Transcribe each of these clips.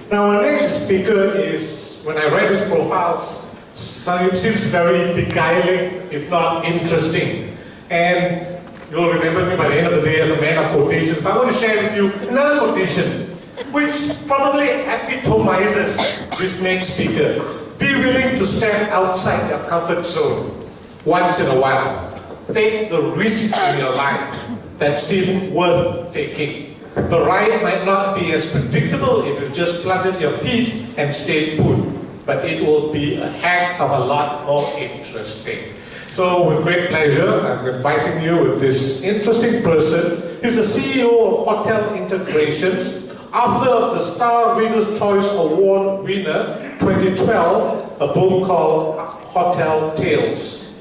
Now, our next speaker is, when I read his profile, seems very beguiling, if not interesting. And you'll remember me by the end of the day as a man of quotations, but I want to share with you another quotation, which probably epitomizes this next speaker. Be willing to step outside your comfort zone once in a while. Take the risks in your life that seem worth taking. The ride might not be as predictable if you just planted your feet and stayed put, but it will be a heck of a lot more interesting. So with great pleasure, I'm inviting you with this interesting person. He's the CEO of Hotel Integrations, author of the Star Reader's Choice Award winner 2012, a book called Hotel Tales.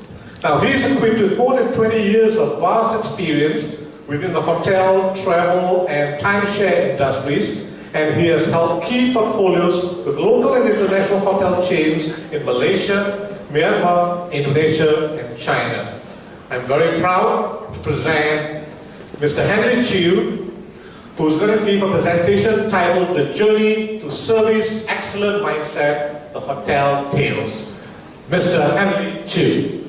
Now he's equipped with more than 20 years of vast experience within the hotel, travel, and timeshare industries, and he has held key portfolios with local and international hotel chains in Malaysia, Myanmar, Indonesia, and China. I'm very proud to present Mr. Henry Chew, who's going to give a presentation titled The Journey to Service Excellent Mindset, the Hotel Tales. Mr. Henry Chew.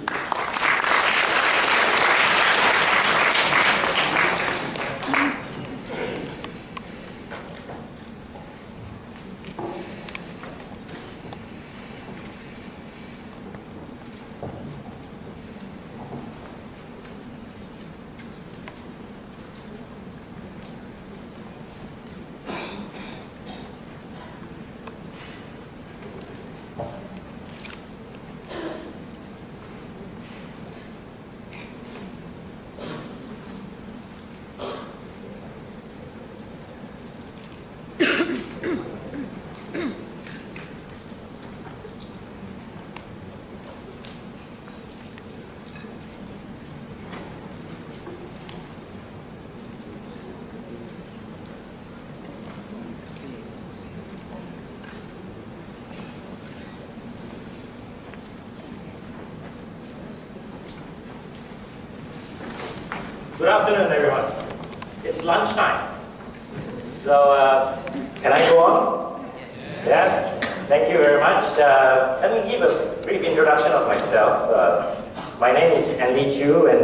Good afternoon, everyone. It's lunchtime. So, can I go on? Yeah? Thank you very much. Let me give a brief introduction of myself. My name is Henry Chew, and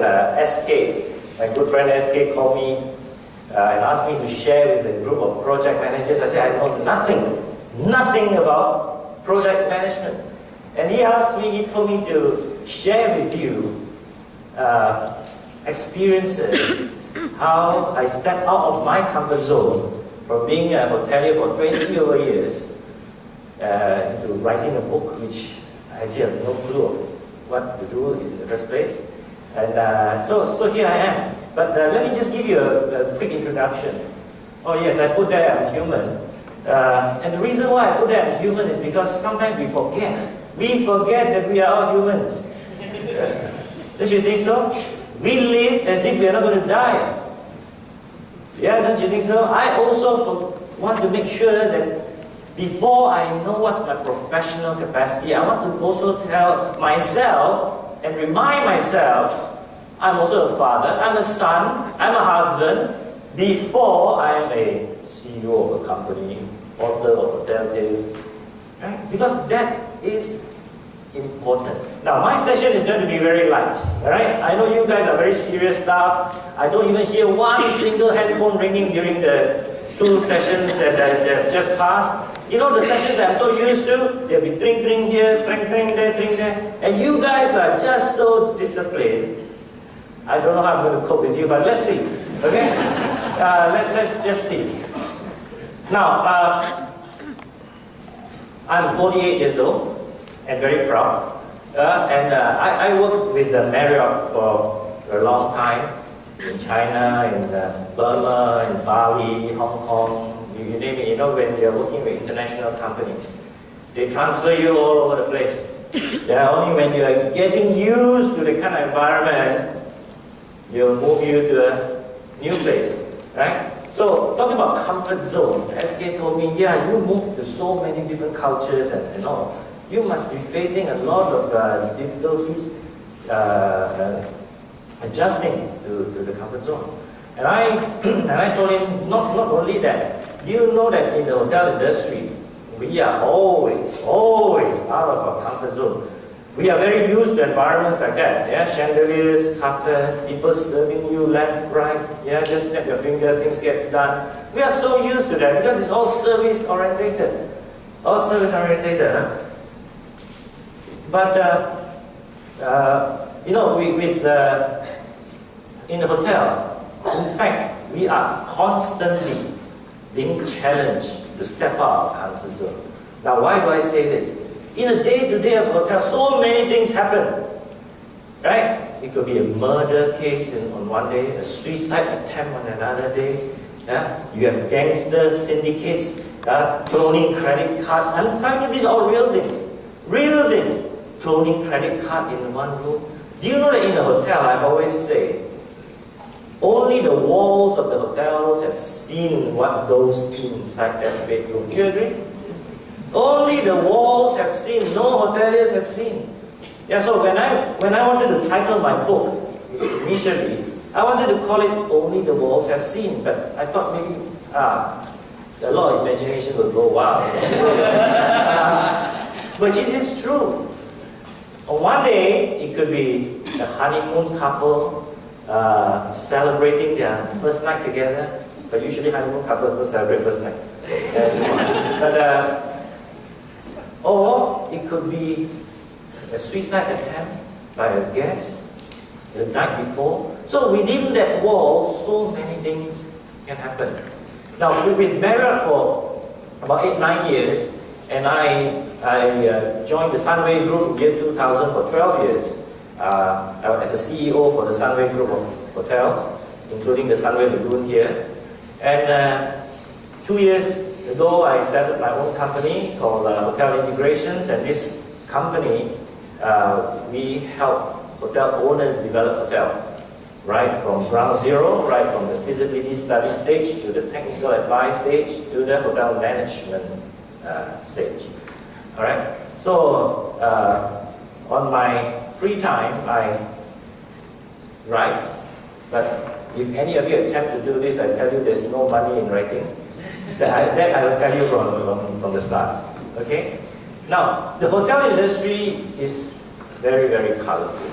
SK, my good friend SK, called me and asked me to share with a group of project managers. I said, I know nothing about project management. And he told me to share with you experiences, how I stepped out of my comfort zone from being a hotelier for 20 over years into writing a book, which I actually have no clue of what to do in the first place. And so here I am. But let me just give you a quick introduction. Oh yes, I put there I'm human. And the reason why I put there I'm human is because sometimes we forget. We forget that we are all humans. Don't you think so? We live as if we are not going to die. Yeah, don't you think so? I also want to make sure that before I know what's my professional capacity, I want to also tell myself and remind myself, I'm also a father, I'm a son, I'm a husband, before I am a CEO of a company, author of hotel tales. Right? Because that is important. Now, my session is going to be very light. Alright? I know you guys are very serious staff. I don't even hear one single handphone ringing during the 2 sessions that have just passed. You know the sessions that I'm so used to? There'll be tring tring here, tring tring there, tring there. And you guys are just so disciplined. I don't know how I'm going to cope with you, but let's see. Okay? Let's just see. Now, I'm 48 years old and very proud. I worked with Marriott for a long time in China, in Burma, in Bali, Hong Kong, you name it. You know, when you're working with international companies, they transfer you all over the place. Yeah, only when you're getting used to the kind of environment, they'll move you to a new place, right? So, talking about comfort zone, SK told me, yeah, you move to so many different cultures and all. You must be facing a lot of difficulties adjusting to the comfort zone. And I told him, not only that, do you know that in the hotel industry, we are always out of our comfort zone. We are very used to environments like that. Yeah, chandeliers, carpet, people serving you left, right. Yeah, just snap your finger, things gets done. We are so used to that because it's all service orientated. All service orientated. Huh? But you know, in the hotel, in fact, we are constantly being challenged to step out of our comfort zone. Now, why do I say this? In a day-to-day of a hotel, so many things happen, right? It could be a murder case on one day, a suicide attempt on another day. Yeah? You have gangsters, syndicates, cloning credit cards. I'm telling you, these are all real things. Real things. Cloning credit card in one room. Do you know that in a hotel, I've always said, only the walls of the hotels have seen what goes inside that bedroom. Do you agree? Only the walls have seen, no hoteliers have seen. Yeah, so when I wanted to title my book, initially, I wanted to call it Only the Walls Have Seen, but I thought maybe, a lot of imagination will go wild. But it is true. On one day, it could be a honeymoon couple celebrating their first night together, but usually honeymoon couples don't celebrate first night. Or it could be a suicide attempt by a guest the night before. So within that wall, so many things can happen. Now, we've been married for about 8-9 years, and I joined the Sunway Group in year 2000 for 12 years as a CEO for the Sunway Group of hotels, including the Sunway Lagoon here. And 2 years ago, I set up my own company called Hotel Integrations, and this company, we help hotel owners develop hotel, right from ground zero, right from the feasibility study stage to the technical advice stage to the hotel management stage. All right. So on my free time, I write, but if any of you attempt to do this, I tell you there's no money in writing. That I will tell you from the start. Okay? Now, the hotel industry is very, very colorful.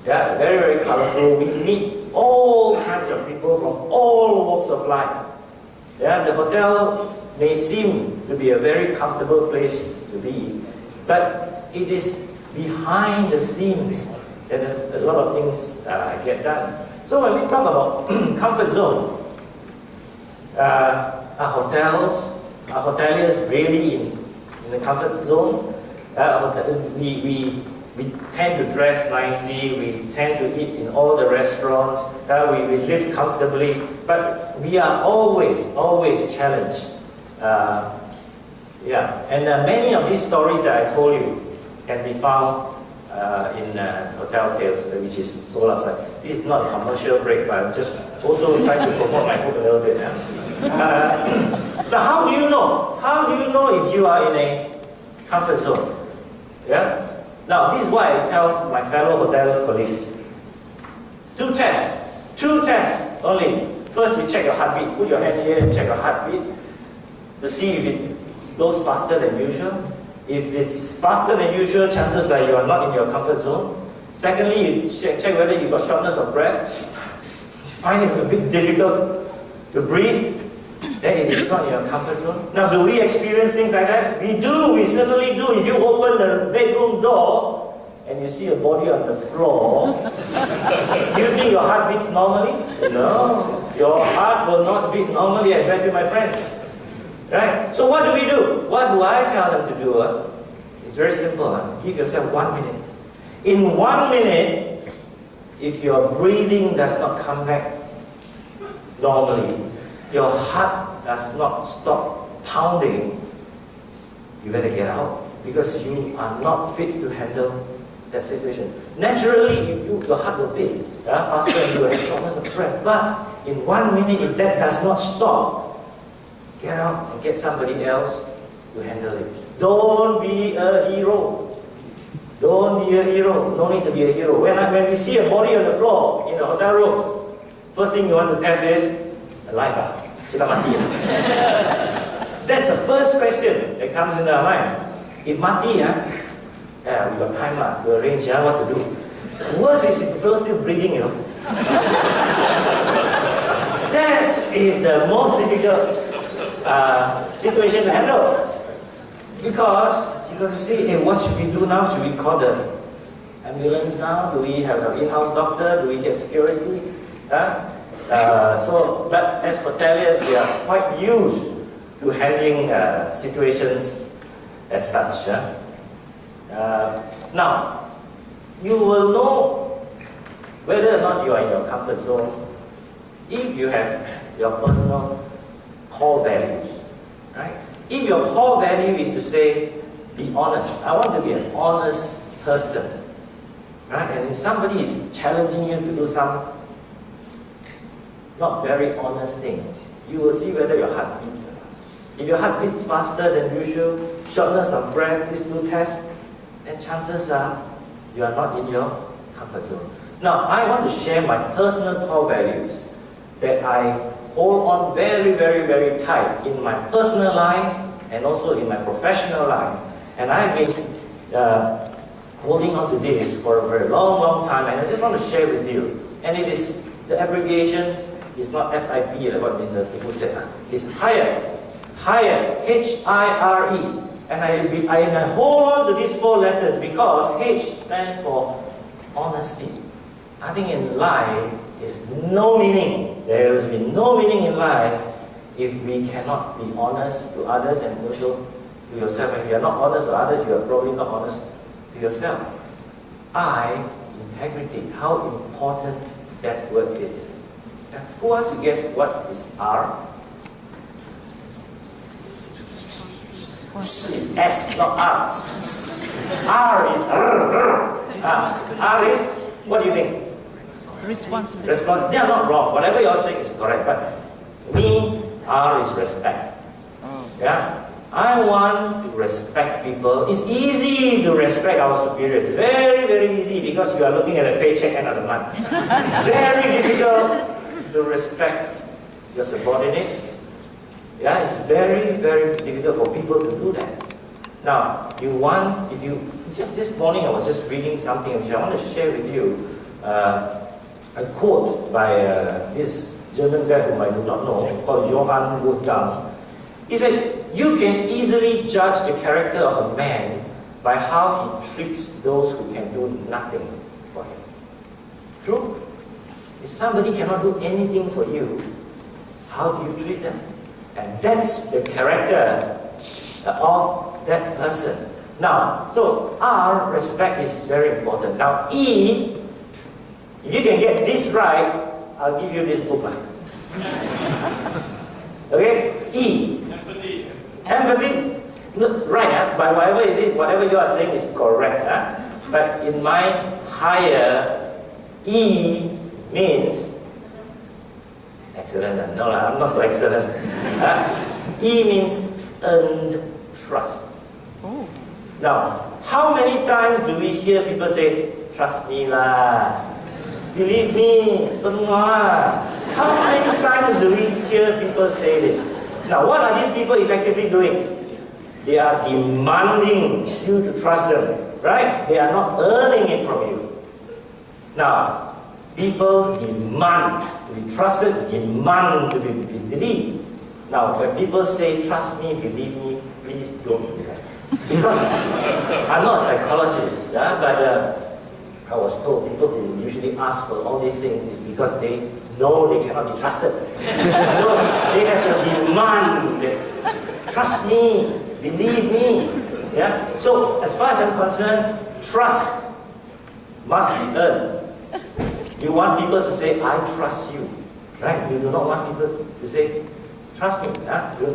Yeah, very, very colorful. We meet all kinds of people from all walks of life. Yeah, the hotel may seem to be a very comfortable place to be, but it is behind the scenes that a lot of things get done. So when we talk about comfort zone, are hoteliers really in the comfort zone? We tend to dress nicely, we tend to eat in all the restaurants, we live comfortably, but we are always challenged. And many of these stories that I told you can be found in Hotel Tales, which is sold outside. This is not a commercial break, but I'm just also trying to promote my book a little bit. Now, how do you know? How do you know if you are in a comfort zone? Yeah. Now, this is why I tell my fellow hotel colleagues. Two tests only. First, you check your heartbeat. Put your hand here and check your heartbeat to see if it goes faster than usual. If it's faster than usual, chances are you are not in your comfort zone. Secondly, you check whether you've got shortness of breath. You find it a bit difficult to breathe, then it is not in your comfort zone. Now, do we experience things like that? We do, we certainly do. If you open the bedroom door and you see a body on the floor, do you think your heart beats normally? No, your heart will not beat normally, I tell you, my friends. Right? So what do? What do I tell them to do? It's very simple. Give yourself 1 minute. In 1 minute, if your breathing does not come back normally, your heart does not stop pounding, you better get out, because you are not fit to handle that situation. Naturally, your heart will beat faster and you will have shortness of breath. But in 1 minute, if that does not stop, get out and get somebody else to handle it. Don't be a hero. Don't be a hero. No need to be a hero. When we see a body on the floor in a hotel room, first thing you want to test is, alive. Sudah mati. That's the first question that comes in our mind. If Mati, we got time to arrange what to do. Worst is if the fellow still breathing, That is the most difficult situation to handle. Because you got to see, hey, what should we do now? Should we call the ambulance now? Do we have an in-house doctor? Do we get security? But as hoteliers, we are quite used to handling situations as such. Now, you will know whether or not you are in your comfort zone if you have your personal core values, right? If your core value is to say, be honest. I want to be an honest person, right? And if somebody is challenging you to do some not very honest things, you will see whether your heart beats or not. If your heart beats faster than usual, shortness of breath, these two tests, then chances are you are not in your comfort zone. Now, I want to share my personal core values that I hold on very, very, very tight in my personal life and also in my professional life. And I've been holding on to this for a very long, long time, and I just want to share with you. And it is, the abbreviation is not SIP, like what Mr. Tipu said. It's higher, H-I-R-E. And I hold on to these 4 letters because H stands for honesty. I think in life is no meaning. There will be no meaning in life if we cannot be honest to others and also to yourself. If you are not honest to others, you are probably not honest to yourself. Integrity, how important that word is. Who wants to guess what is R? It's S, not R. R is R is, what do you think? Responsibility. They are not wrong. Whatever you're saying is correct. But me, R is respect. Yeah? I want to respect people. It's easy to respect our superiors. Very, very easy because you are looking at a paycheck end of the month. Very difficult to respect your subordinates. Yeah, it's very, very difficult for people to do that. Now, just this morning I was just reading something which I want to share with you. A quote by this German guy whom I do not know, called Johann Wolfgang. He said, you can easily judge the character of a man by how he treats those who can do nothing for him. True? If somebody cannot do anything for you, how do you treat them? And that's the character of that person. Now, so R, respect, is very important. Now, E, if you can get this right, I'll give you this book. Okay? E. Empathy. No, right, but whatever it is, whatever you are saying is correct. But in my higher, E means excellent. No, I'm not so excellent. E means earned trust. Oh. Now, how many times do we hear people say, trust me lah, believe me, sunwa? How many times do we hear people say this? Now, what are these people effectively doing? They are demanding you to trust them, right? They are not earning it from you. Now, people demand to be trusted, demand to be believed. Now, when people say, trust me, believe me, please don't do that. Because I'm not a psychologist, but I was told people who usually ask for all these things is because they know they cannot be trusted. So they have to demand that, trust me, believe me. Yeah? So as far as I'm concerned, trust must be earned. You want people to say, I trust you. Right? You do not want people to say, trust me.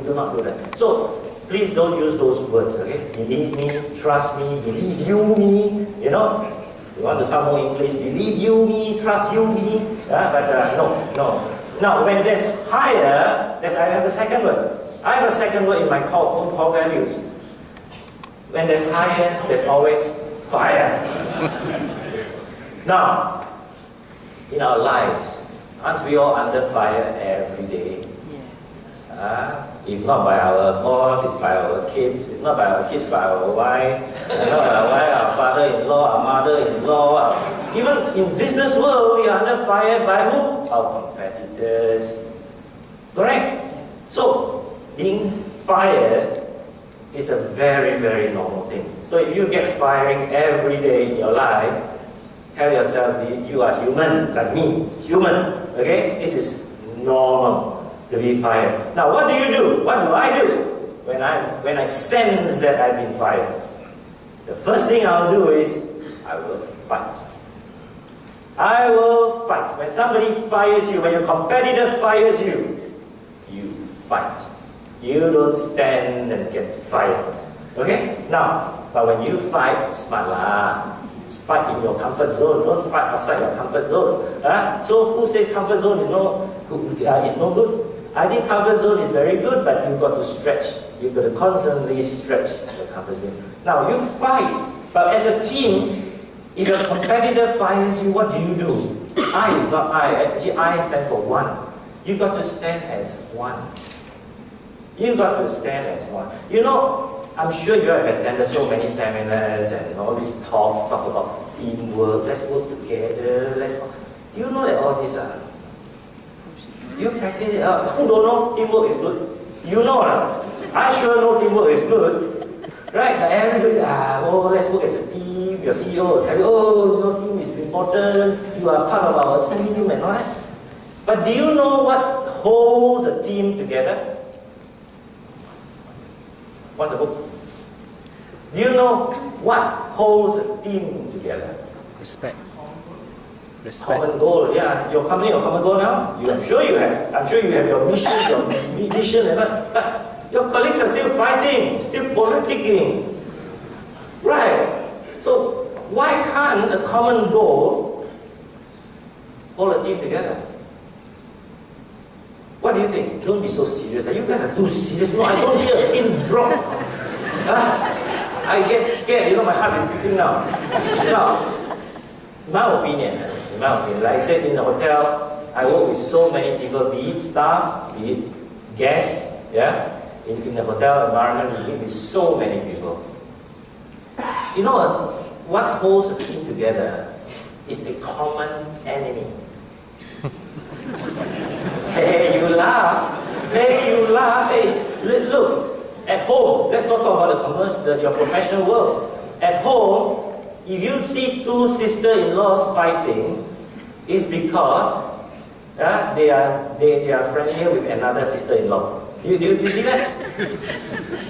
Do not do that. So please don't use those words, okay? Believe me, trust me, believe you me, you know? You want to sound more English, believe you me, trust you me, no. Now, when there's higher, I have a second word. I have a second word in my own core values. When there's higher, there's always fire. Now, in our lives, aren't we all under fire every day? If not by our boss, it's by our kids. It's not by our kids, by our wife. It's not by our wife, our father-in-law, our mother-in-law. Even in business world, we are under fire by who? Our competitors. Correct? So, being fired is a very, very normal thing. So if you get firing every day in your life, tell yourself you are human, like me, human. Okay? This is normal to be fired. Now what do? What do I do when I sense that I've been fired? The first thing I'll do is I will fight. I will fight. When somebody fires you, when your competitor fires you, you fight. You don't stand and get fired. Okay? Now, but when you fight, smart lah. Fight in your comfort zone. Don't fight outside your comfort zone. So who says comfort zone is no good? I think comfort zone is very good, but you've got to stretch. You've got to constantly stretch your comfort zone. Now you fight, but as a team, if your competitor fires you, what do? I is not I. Actually, I stands for one. You got to stand as one. You got to stand as one. You know, I'm sure you have attended so many seminars and all these talks talk about teamwork. Let's work together. Do you know that all these are? You practice it out. Who don't know teamwork is good? You know, I sure know teamwork is good. Right? Everybody, let's work as a team. Your CEO will tell you, team is important. You are part of our team and all that. But do you know what holds a team together? What's a book? Do you know what holds a team together? Respect. Common goal, yeah. Your company, your common goal now? I'm sure you have. I'm sure you have your mission, but your colleagues are still fighting, still politicking. Right? So why can't a common goal hold a team together? What do you think? Don't be so serious. You guys are too serious. No, I don't hear a pin drop. I get scared. My heart is beating now. Now, in my opinion, like I said, in the hotel, I work with so many people, be it staff, be it guests, yeah? In the hotel environment, we meet with so many people. You know what holds a team together is a common enemy. Hey, you laugh. Hey, look, at home, let's not talk about your professional world. At home, if you see two sister-in-laws fighting, it's because they are friendly with another sister-in-law. Do you see that?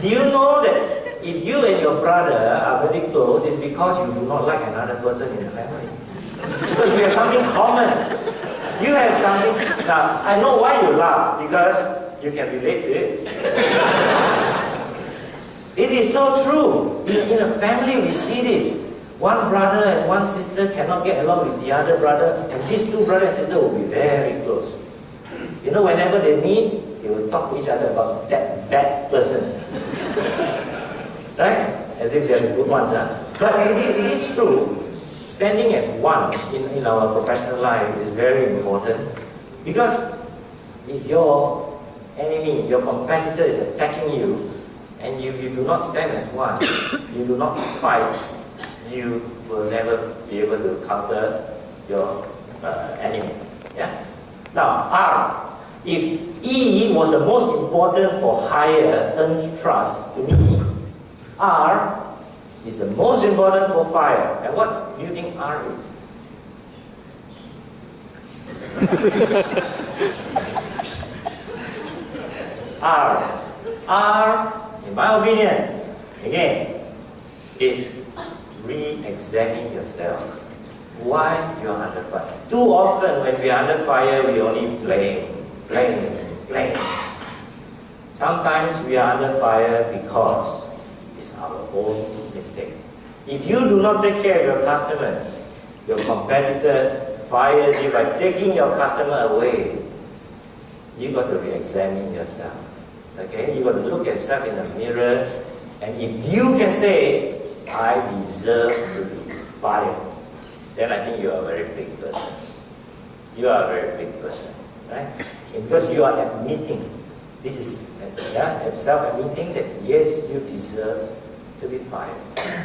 Do you know that if you and your brother are very close, it's because you do not like another person in the family? Because you have something common. You have something. Now, I know why you laugh, because you can relate to it. It is so true. In a family, we see this. One brother and one sister cannot get along with the other brother, and these two brothers and sisters will be very close. Whenever they meet, they will talk to each other about that bad person. Right? As if they are the good ones. But it is true. Standing as one in our professional life is very important, because if your enemy, your competitor is attacking you, and if you do not stand as one, you do not fight, you will never be able to counter your enemy. Yeah? Now, R. If E was the most important for hire, earn trust to me, R is the most important for fire. And what do you think R is? R, in my opinion, again, is re-examine yourself. Why you are under fire? Too often when we are under fire, we only blame. Sometimes we are under fire because it's our own mistake. If you do not take care of your customers, your competitor fires you by taking your customer away, you got to re-examine yourself. Okay? You got to look at yourself in the mirror, and if you can say, I deserve to be fired, then I think you are a very big person. You are a very big person, right? Because you are admitting This is a self-admitting that yes, you deserve to be fired.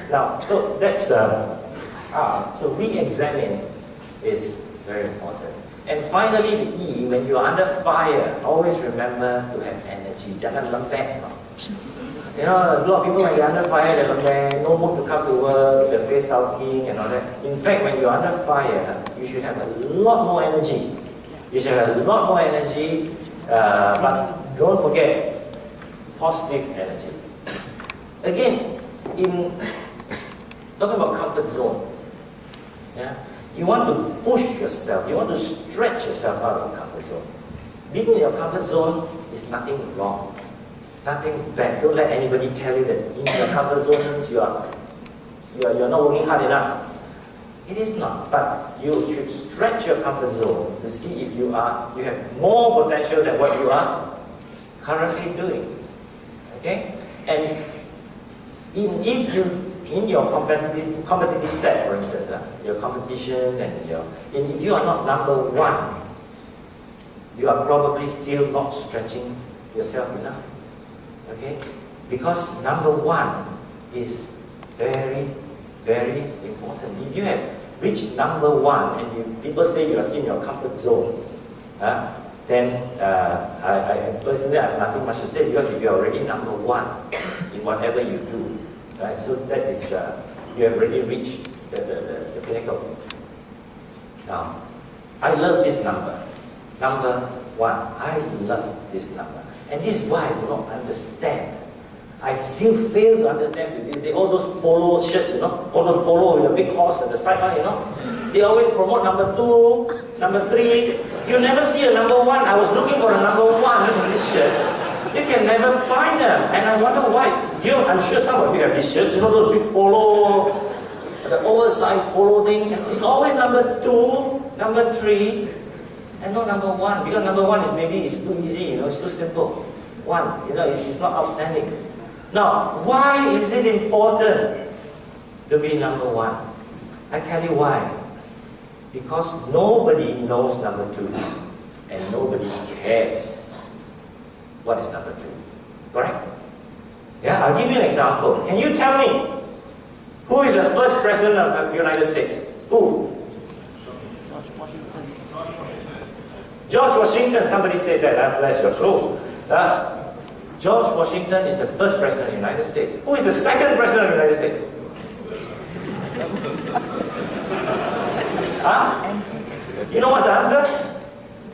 Now, so that's so re-examine is very important. And finally, the E, when you are under fire, always remember to have energy. Jangan lembek. You know, a lot of people when they're under fire, they're lembek, no mood to come to work, their face sulking and all that. In fact, when you're under fire, you should have a lot more energy. You should have a lot more energy, but don't forget, positive energy. Again, in talking about comfort zone, yeah, you want to push yourself, you want to stretch yourself out of the comfort zone. Being in your comfort zone is nothing wrong, nothing bad. Don't let anybody tell you that in your comfort zone means you're not working hard enough. It is not, but you should stretch your comfort zone to see if you have more potential than what you are currently doing. Okay? And if you, in your competitive set, for instance, your competition and if you are not number one, you are probably still not stretching yourself enough. Okay? Because number one is very, very important. If you have reached number one and people say you are still in your comfort zone, then I personally have nothing much to say, because if you are already number one in whatever you do, right? So that is, you have already reached the pinnacle. Now, I love this number. Number one. I love this number. And this is why I do not understand. I still fail to understand to this day. All those polo shirts, you know, all those polo with a big horse at the stripe line, you know, they always promote number 2, number 3. You never see a number 1. I was looking for a number 1 in this shirt. You can never find them, and I wonder why. I'm sure some of you have these shirts. You know those big polo, the oversized polo things. It's always number 2, number 3, and not number 1. Because number 1 is maybe it's too easy. You know, it's too simple. 1, you know, it's not outstanding. Now, why is it important to be number 1? I tell you why. Because nobody knows number 2, and nobody cares what is number 2. Correct? Yeah, I'll give you an example. Can you tell me who is the first president of the United States? Who? George Washington. George Washington. Somebody said that. Bless your soul. George Washington is the first president of the United States. Who is the second president of the United States? You know what's the answer?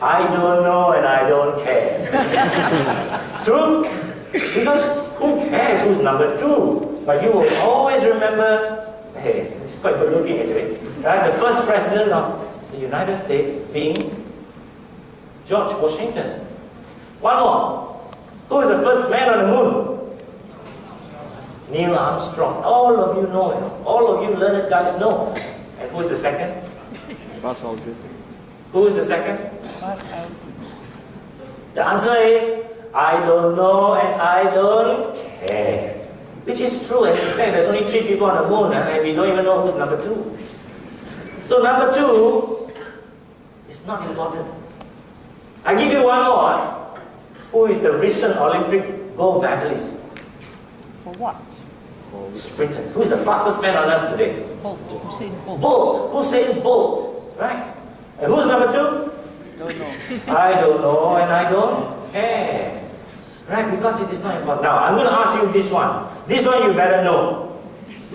I don't know and I don't care. True? Because who cares who's number 2? But you will always remember, hey, it's quite good looking actually, right? The first president of the United States being George Washington. One more. Who is the first man on the moon? Neil Armstrong. All of you know, all of you learned guys know. And who is the second? Buzz Aldrin. Who is the second? Buzz Aldrin. The answer is, I don't know and I don't care. Which is true, and in fact, there's only 3 people on the moon, and we don't even know who's number 2. So number 2 is not important. I give you one more. Who is the recent Olympic gold medalist? For what? Sprinter. Who is the fastest man on earth today? Bolt. Usain Bolt. Bolt. Usain Bolt. Right? And who's number 2? Don't know. I don't know and I don't care. Right? Because it is not important. Now, I'm going to ask you this one. This one you better know.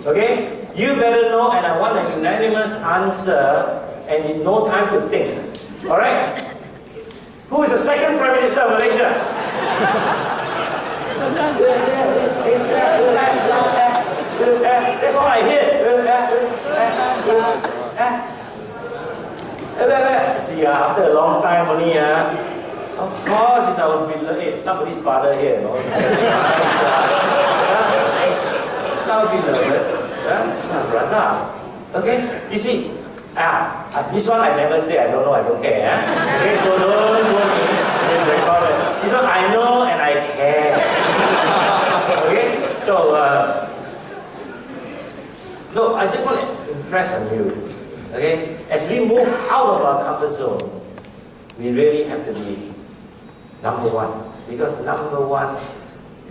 Okay? You better know, and I want a unanimous answer and no time to think. Alright? Who is the second Prime Minister of Malaysia? That's all I hear. See, after a long time only, of course it's our beloved, somebody's father here, no? It's our beloved, Raza. Okay? You see, this one I never say, I don't know, I don't care. Okay, so don't worry. It's recorded. This one I know and I care. Okay, so I just want to impress on you. Okay, as we move out of our comfort zone, we really have to be Number one. Because number one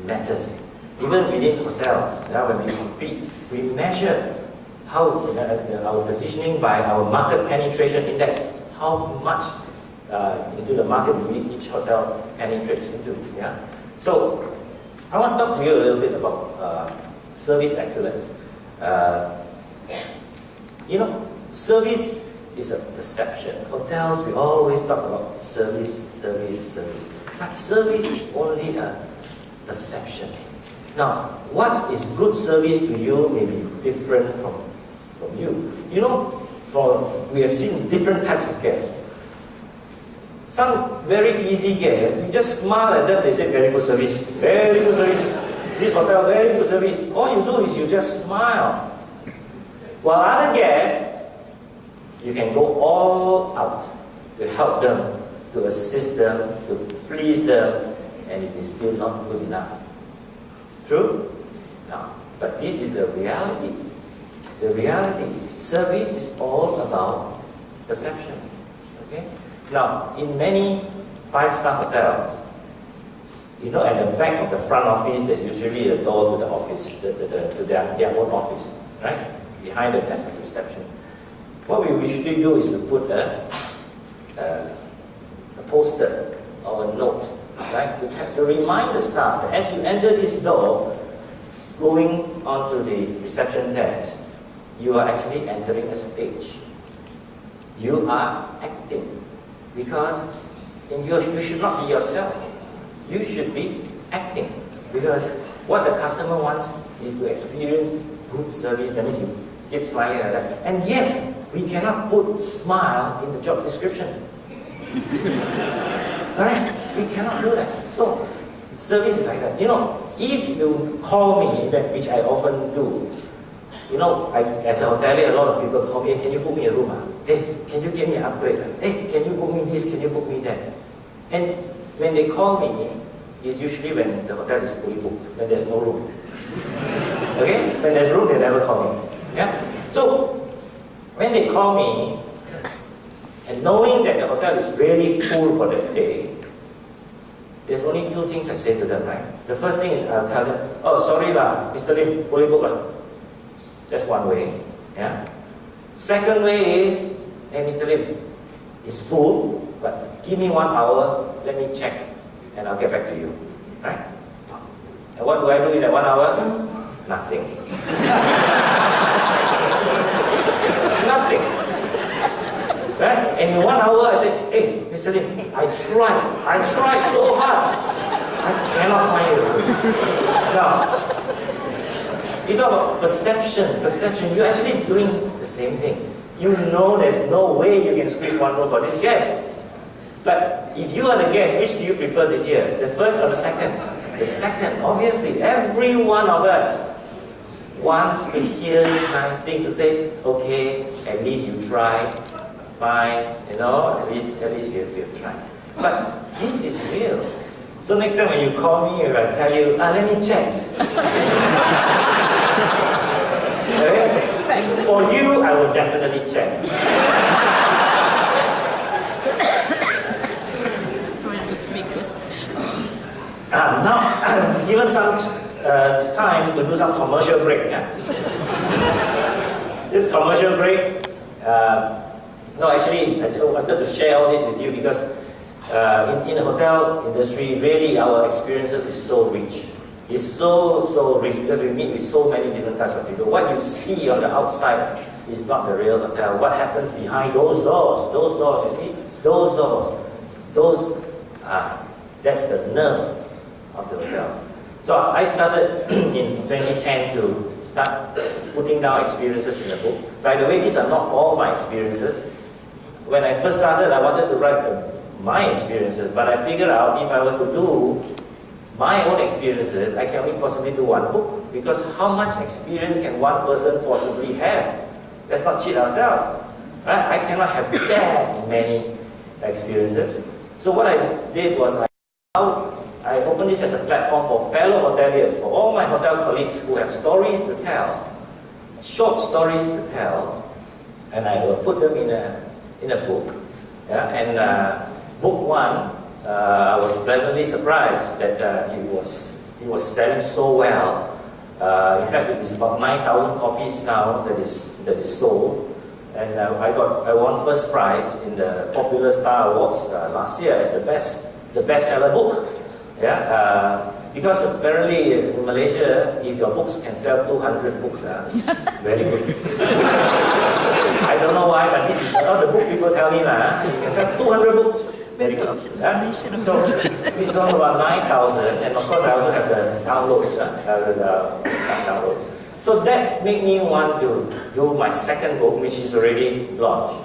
matters. Even within hotels, when we compete, we measure how our positioning by our market penetration index, how much into the market each hotel penetrates into. Yeah. So I want to talk to you a little bit about service excellence. Service is a perception. Hotels, we always talk about service. But service is only a perception. Now, what is good service to you may be different from you. We have seen different types of guests. Some very easy guests, you just smile at them, they say, very good service, very good service. This hotel, very good service. All you do is you just smile. While other guests, you can go all out to help them, to assist them, to please them, and it is still not good enough. True? Now, but this is the reality. The reality, service is all about perception. Okay? Now, in many five-star hotels, at the back of the front office, there's usually a door to the office, to their own office, right? Behind the desk of reception. What we usually do is to put a poster or a note, right? To remind the staff that as you enter this door, going onto the reception desk, you are actually entering a stage. You are acting. Because you should not be yourself. You should be acting. Because what the customer wants is to experience good service. That means you get smiling like that. And yet, we cannot put smile in the job description. Alright? We cannot do that. So, service is like that. If you call me, which I often do, as a hotelier, a lot of people call me, can you book me a room? Hey, can you give me an upgrade? Hey, can you book me this? Can you book me that? And when they call me, it's usually when the hotel is fully booked, when there's no room. Okay? When there's room, they never call me. Yeah? So, when they call me, and knowing that the hotel is really full for that day, there's only two things I say to them, right? The first thing is I'll tell them, oh, sorry lah, Mr. Lim, fully booked lah. That's one way. Yeah? Second way is, hey, Mr. Lim, it's full, but give me 1 hour, let me check, and I'll get back to you. Right? And what do I do in that 1 hour? Nothing. Nothing. Right? And in 1 hour, I say, hey, Mr. Lim, I tried so hard. I cannot find you. Now, you talk about perception, you're actually doing the same thing. You know there's no way you can squeeze one room for this guest. But if you are the guest, which do you prefer to hear? The first or the second? The second, obviously. Every one of us wants to hear nice things, to say, okay, at least you tried, fine, at least you've tried. But this is real. So next time when you call me, I tell you, let me check. Okay? For you, I will definitely check. Now, given some time to do some commercial break. Yeah? This commercial break, actually, I just wanted to share all this with you because in the hotel industry, really our experiences is so rich. It's so rich because we meet with so many different types of people. What you see on the outside is not the real hotel. What happens behind those doors, you see? Those doors, that's the nerve of the hotel. So I started in 2010 to start putting down experiences in the book. By the way, these are not all my experiences. When I first started, I wanted to write my experiences, but I figured out if I were to do my own experiences, I can only possibly do one book, because how much experience can one person possibly have? Let's not cheat ourselves. Right? I cannot have that many experiences. So what I did was I opened this as a platform for fellow hoteliers, for all my hotel colleagues who have stories to tell, short stories to tell, and I will put them in a book. Yeah? And book one I was pleasantly surprised that it was selling so well. In fact, it is about 9,000 copies now that is sold. And I won first prize in the Popular Star Awards last year as the bestseller book. Yeah, because apparently in Malaysia, if your books can sell 200 books, it's very good. I don't know why, but this is what the book people tell me now. You can sell 200 books. Very good. So we sold about 9,000, and of course I also have the downloads. Downloads. So that made me want to do my second book, which is already launched.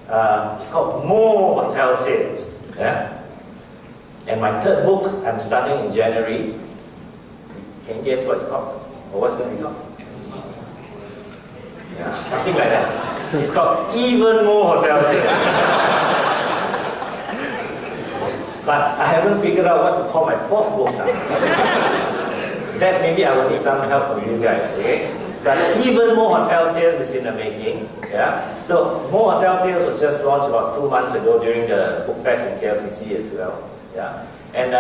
It's called More Hotel Tales. Yeah? And my third book, I'm starting in January. Can you guess what it's called? Or what's going to be called? Yeah, something like that. It's called Even More Hotel Tales. But I haven't figured out what to call my fourth book now. That maybe I will need some help from you guys, okay? But Even More Hotel Tales is in the making. Yeah? So More Hotel Tales was just launched about 2 months ago during the Book Fest in KLCC as well. Yeah? And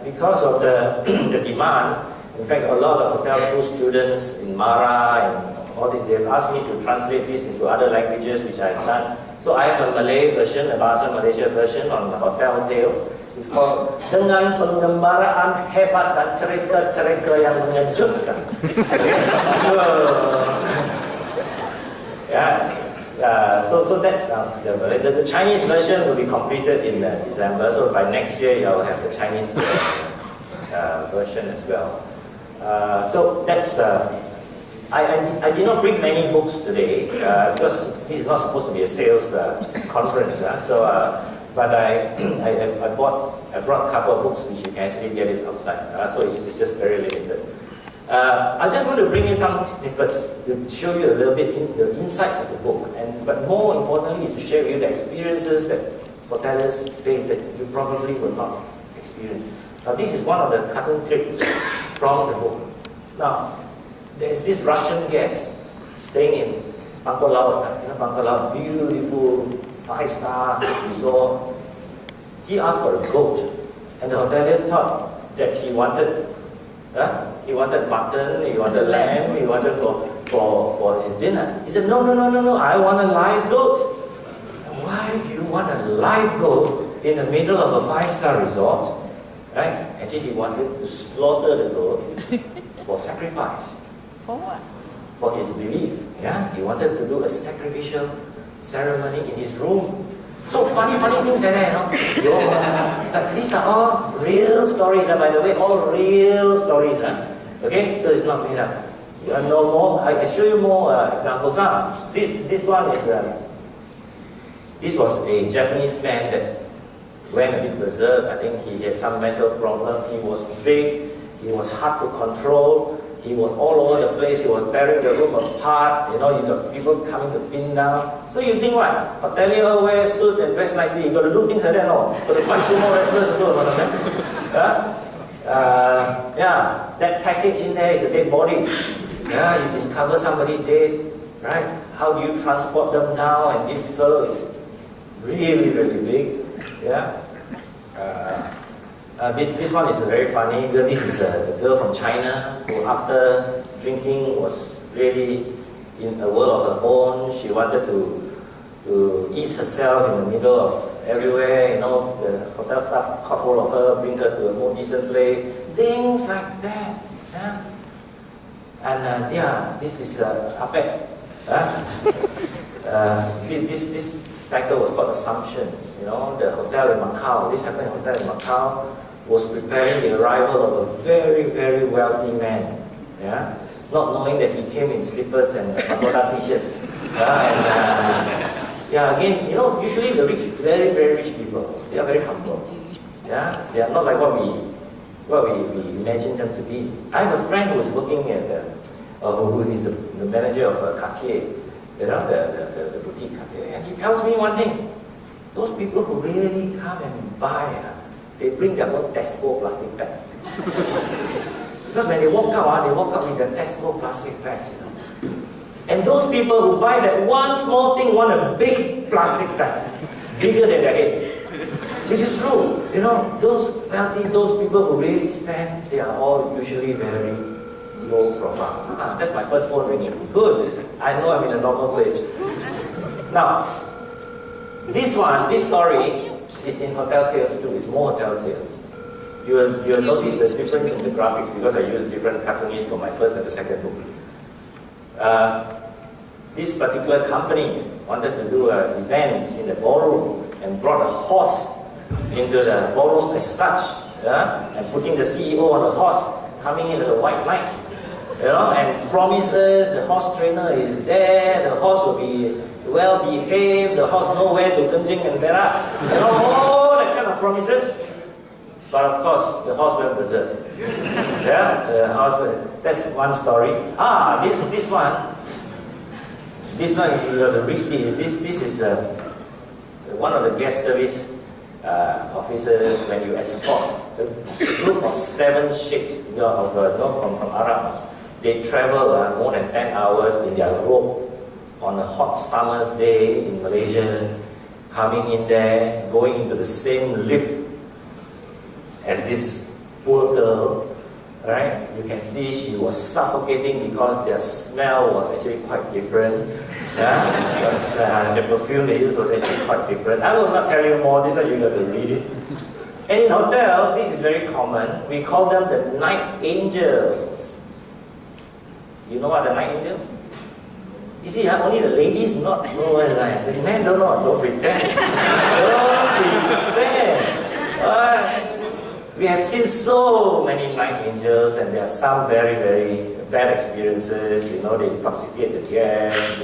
because of the, the demand, in fact, a lot of hotel school students in Mara and all they've asked me to translate this into other languages, which I've done. So I have a Malay version, a Bahasa Malaysia version on Hotel Tales. It's called Dengan Penggembaraan Hebat dan Cerita-cerita yang Mengejutkan. Okay? So that's the Chinese version will be completed in December. So by next year, you'll have the Chinese version as well. So that's. I did not bring many books today because this is not supposed to be a sales conference. But I brought a couple of books which you can actually get it outside. So it's just very limited. I just want to bring in some snippets to show you a little bit the insights of the book. But more importantly is to share with you the experiences that hoteliers face that you probably will not experience. Now this is one of the cartoon clips from the book. Now, there's this Russian guest staying in Bangkok Laut, Bangkok Laut, beautiful 5-star resort. He asked for a goat, and the hotelier thought that he wanted mutton, he wanted lamb, he wanted for his dinner. He said, no, I want a live goat. Why do you want a live goat in the middle of a 5-star resort? Right? Actually, he wanted to slaughter the goat for sacrifice. For what? For his belief. Yeah? He wanted to do a sacrificial ceremony in his room. So funny things like that, But these are all real stories, by the way, all real stories. Okay? So it's not made up. You want to know more? I can show you more examples. This one is, this was a Japanese man that went a bit berserk. I think he had some mental problem. He was big, he was hard to control. He was all over the place, he was tearing the room apart, you got people coming to pin down. So you think what? Hotelier wear suit and dress nicely, you got to do things like that, no? Got to fight sumo wrestlers also, that package in there is a dead body. Yeah, you discover somebody dead, right? How do you transport them now? And if so, it's really, really big. Yeah. This one is very funny. This is a girl from China who, after drinking, was really in a world of her own. She wanted to ease herself in the middle of everywhere. The hotel staff caught hold of her, bring her to a more decent place. Things like that. Yeah? And this is Apek. This title was called Assumption. The hotel in Macau. This happened in a hotel in Macau. Was preparing the arrival of a very, very wealthy man, not knowing that he came in slippers and a pagoda t-shirt. Again, usually the rich, very, very rich people, they are very humble. Yeah, they are not like what we imagine them to be. I have a friend who is working at, who is the manager of Cartier, the boutique Cartier, and he tells me one thing: those people who really come and buy. They bring their own Tesco plastic bags. Because when they walk out with their Tesco plastic bags. And those people who buy that one small thing want a big plastic bag, bigger than their head. This is true. you know, those wealthy, those people who really spend, they are all usually very low profile. That's my first phone ringing. Good. I know I'm in a normal place. Now, this story is in Hotel Tales too. It's more Hotel Tales. You'll notice the difference in the graphics because I used different cartoonists for my first and the second book. This particular company wanted to do an event in the ballroom and brought a horse into the ballroom as such, and putting the CEO on the horse, coming in as a white knight, and promises the horse trainer is there, the horse will be well behaved, the horse know where to Tenjing and Perak, all that kind of promises. But of course, the horse went berserk. The horse went. That's one story. This one you have to read this. This is one of the guest service officers when you escort a group of 7 sheikhs from Arab. They travel more than 10 hours in their robe on a hot summer's day in Malaysia, coming in there, going into the same lift as this poor girl, right? You can see she was suffocating because their smell was actually quite different. Because the perfume they used was actually quite different. I will not tell you more, this one you got to read it. And in hotel, this is very common. We call them the night angels. You know what the night angel? You see, only the ladies not know what it's like. The men don't know. Don't pretend. Don't pretend. We have seen so many night angels, and there are some very, very bad experiences. They intoxicate the guests.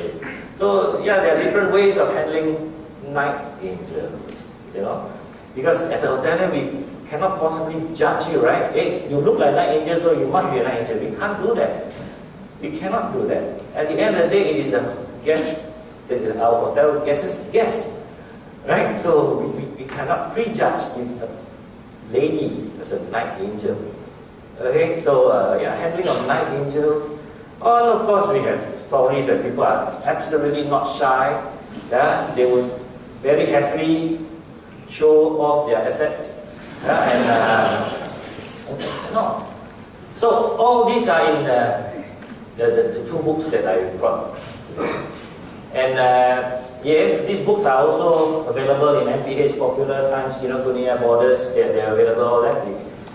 So yeah, there are different ways of handling night angels. Because as a hotelier, we cannot possibly judge you, right? Hey, you look like night angel, so you must be a night angel. We can't do that. We cannot do that. At the end of the day, it is the guest, our hotel guest's guest, right? So we cannot prejudge if a lady is a night angel. Okay, so handling of night angels. And of course, we have stories where people are absolutely not shy. They would very happily show off their assets. So all these are in the 2 books that I brought. And yes, these books are also available in MPH, Popular, Times, Kinokuniya, Borders. They are available all that.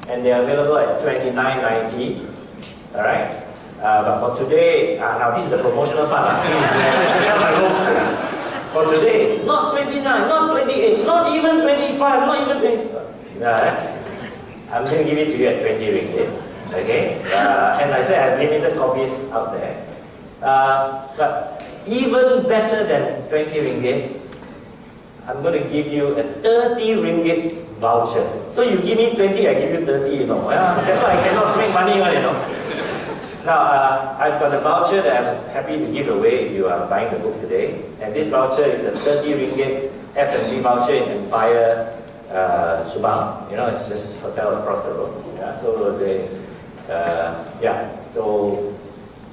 And they are available at $29.90. Alright? But for today, now this is the promotional part. Please stay on my room. For today, not 29, not 28, not even 25, not even 20. I'm going to give it to you at 20 ringgit. Okay? And I said I have limited copies out there. But even better than 20 ringgit, I'm going to give you a 30 ringgit voucher. So you give me 20, I give you 30, That's why I cannot make money on. Now, I've got a voucher that I'm happy to give away if you are buying the book today. And this voucher is a 30 ringgit F&B voucher in Empire Subang. It's just hotel across the road. So so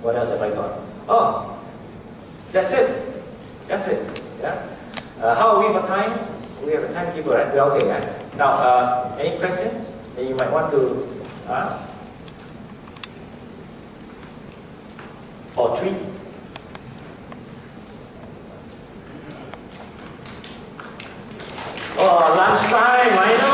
what else have I got? Oh, that's it. How are we for time? We have a timekeeper, right? We're okay, right? Now, any questions that you might want to ask? Or treat? Oh, lunchtime, I know.